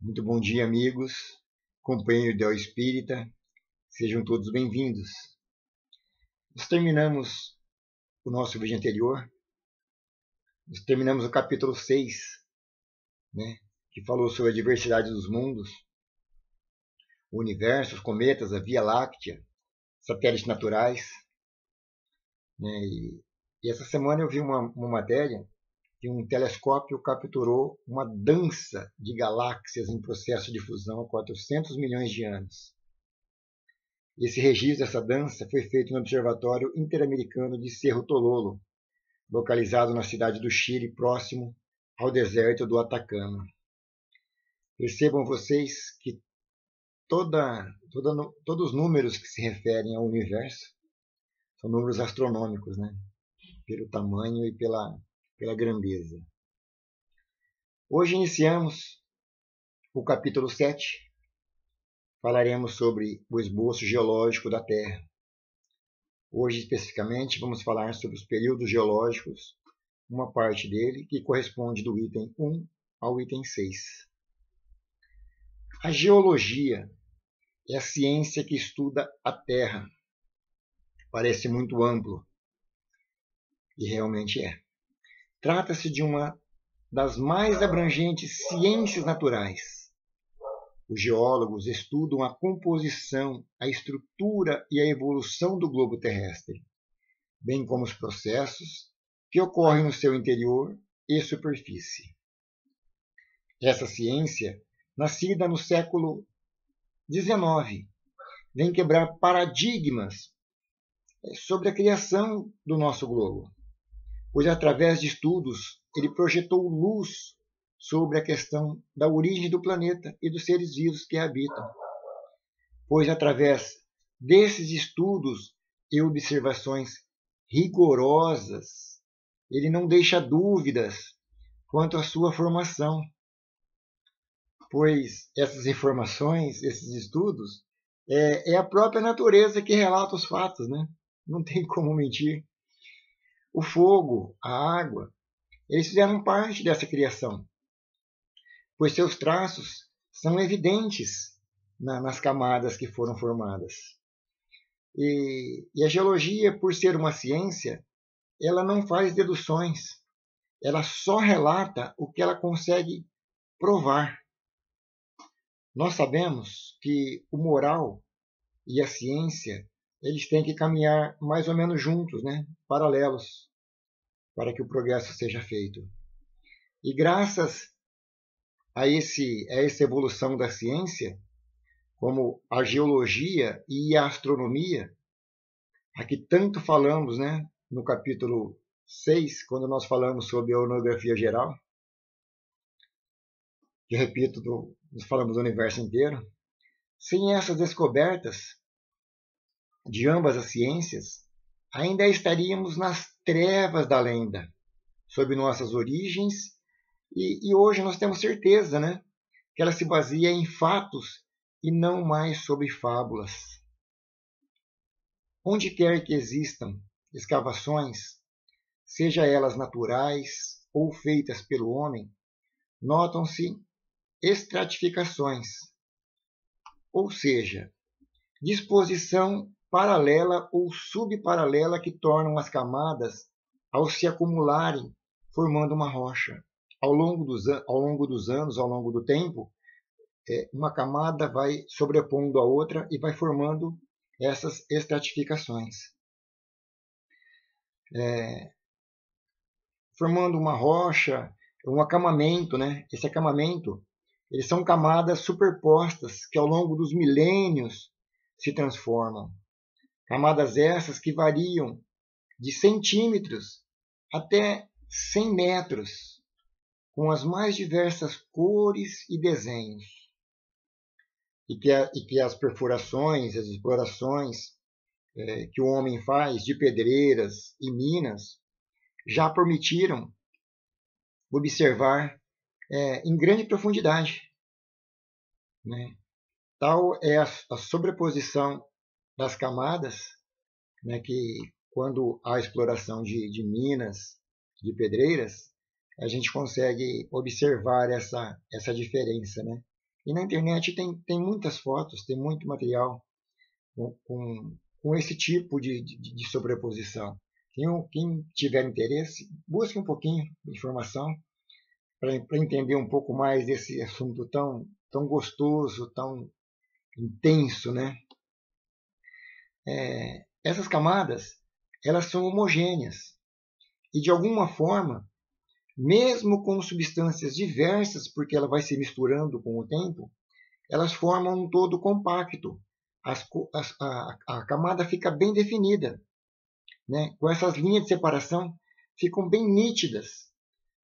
Muito bom dia, amigos, companheiros do Ideal Espírita, sejam todos bem-vindos. Nós terminamos o nosso vídeo anterior, nós terminamos o capítulo 6, que falou sobre a diversidade dos mundos, o universo, os cometas, a Via Láctea, satélites naturais. E essa semana eu vi uma matéria que um telescópio capturou uma dança de galáxias em processo de fusão há 400 milhões de anos. Esse registro dessa dança foi feito no Observatório Interamericano de Cerro Tololo, localizado na cidade do Chile, próximo ao deserto do Atacama. Percebam vocês que todos os números que se referem ao universo são números astronômicos, pelo tamanho e pela grandeza. Hoje iniciamos o capítulo 7. Falaremos sobre o esboço geológico da Terra. Hoje, especificamente, vamos falar sobre os períodos geológicos, uma parte dele que corresponde do item 1 ao item 6. A geologia é a ciência que estuda a Terra. Parece muito amplo, e realmente é. Trata-se de uma das mais abrangentes ciências naturais. Os geólogos estudam a composição, a estrutura e a evolução do globo terrestre, bem como os processos que ocorrem no seu interior e superfície. Essa ciência, nascida no século XIX, vem quebrar paradigmas sobre a criação do nosso globo, pois através de estudos ele projetou luz sobre a questão da origem do planeta e dos seres vivos que a habitam. Pois através desses estudos e observações rigorosas, ele não deixa dúvidas quanto à sua formação. Pois essas informações, esses estudos, é a própria natureza que relata os fatos, Não tem como mentir. O fogo, a água, eles fizeram parte dessa criação, pois seus traços são evidentes nas camadas que foram formadas. E a geologia, por ser uma ciência, ela não faz deduções, ela só relata o que ela consegue provar. Nós sabemos que o moral e a ciência, eles têm que caminhar mais ou menos juntos, paralelos, para que o progresso seja feito. E graças a essa evolução da ciência, como a geologia e a astronomia, a que tanto falamos no capítulo 6, quando nós falamos sobre a orografia geral, que, repito, nós falamos do universo inteiro. Sem essas descobertas de ambas as ciências, ainda estaríamos nas trevas da lenda, sob nossas origens, e hoje nós temos certeza que ela se baseia em fatos e não mais sobre fábulas. Onde quer que existam escavações, seja elas naturais ou feitas pelo homem, notam-se estratificações, ou seja, disposição paralela ou subparalela que tornam as camadas, ao se acumularem, formando uma rocha. Ao longo dos anos, ao longo do tempo, uma camada vai sobrepondo a outra e vai formando essas estratificações. Formando uma rocha, um acamamento. Esse acamamento, eles são camadas superpostas que ao longo dos milênios se transformam. Camadas essas que variam de centímetros até 100 metros, com as mais diversas cores e desenhos. E que as perfurações, as explorações que o homem faz de pedreiras e minas já permitiram observar em grande profundidade. Tal é a sobreposição das camadas, que quando há exploração de minas, de pedreiras, a gente consegue observar essa diferença, E na internet tem muitas fotos, tem muito material com esse tipo de sobreposição. Quem tiver interesse, busque um pouquinho de informação para entender um pouco mais desse assunto tão gostoso, tão intenso, né? Essas camadas, elas são homogêneas e, de alguma forma, mesmo com substâncias diversas, porque ela vai se misturando com o tempo, elas formam um todo compacto. A camada fica bem definida, né? Com essas linhas de separação, ficam bem nítidas,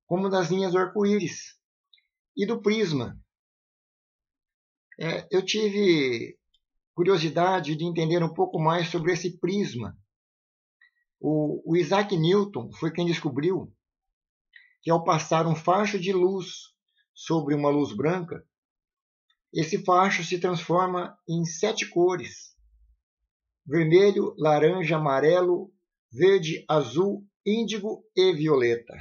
como das linhas do arco-íris e do prisma. Eu tive curiosidade de entender um pouco mais sobre esse prisma. O Isaac Newton foi quem descobriu que, ao passar um facho de luz sobre uma luz branca, esse facho se transforma em 7 cores: vermelho, laranja, amarelo, verde, azul, índigo e violeta.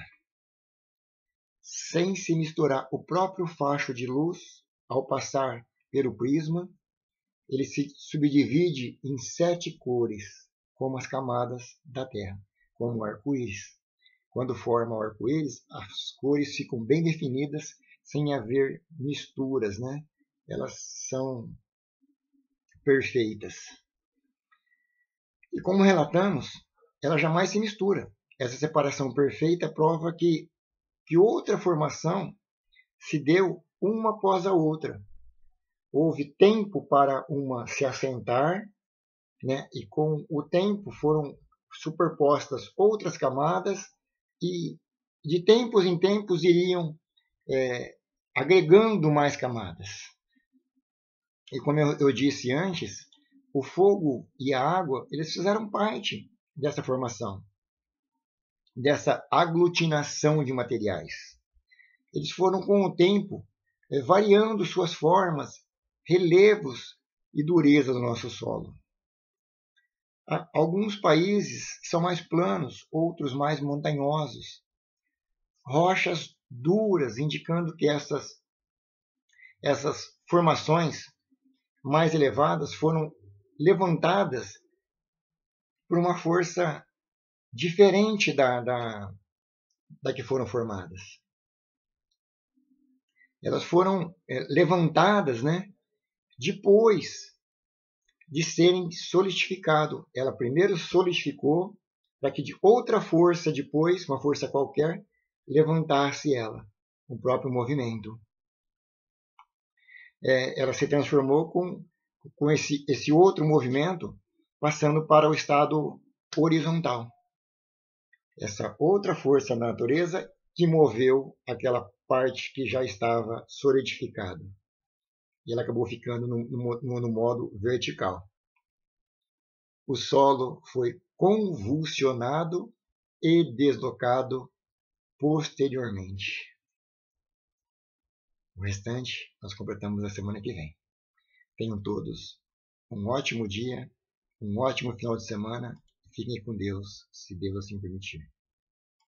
Sem se misturar o próprio facho de luz, ao passar pelo prisma, ele se subdivide em 7 cores, como as camadas da Terra, como o arco-íris. Quando forma o arco-íris, as cores ficam bem definidas, sem haver misturas, né? Elas são perfeitas. E como relatamos, ela jamais se mistura. Essa separação perfeita prova que outra formação se deu uma após a outra. Houve tempo para uma se assentar, né? E com o tempo foram superpostas outras camadas e de tempos em tempos iriam agregando mais camadas. E como eu disse antes, o fogo e a água, eles fizeram parte dessa formação, dessa aglutinação de materiais. Eles foram, com o tempo, variando suas formas, relevos e dureza do nosso solo. Alguns países são mais planos, outros mais montanhosos. Rochas duras, indicando que essas formações mais elevadas foram levantadas por uma força diferente da que foram formadas. Elas foram levantadas, né, depois de serem solidificado. Ela primeiro solidificou para que de outra força depois, uma força qualquer, levantasse ela, o próprio movimento. Ela se transformou com esse outro movimento, passando para o estado horizontal. Essa outra força da natureza que moveu aquela parte que já estava solidificada. E ela acabou ficando no modo vertical. O solo foi convulsionado e deslocado posteriormente. O restante nós completamos na semana que vem. Tenham todos um ótimo dia, um ótimo final de semana. Fiquem com Deus, se Deus assim permitir.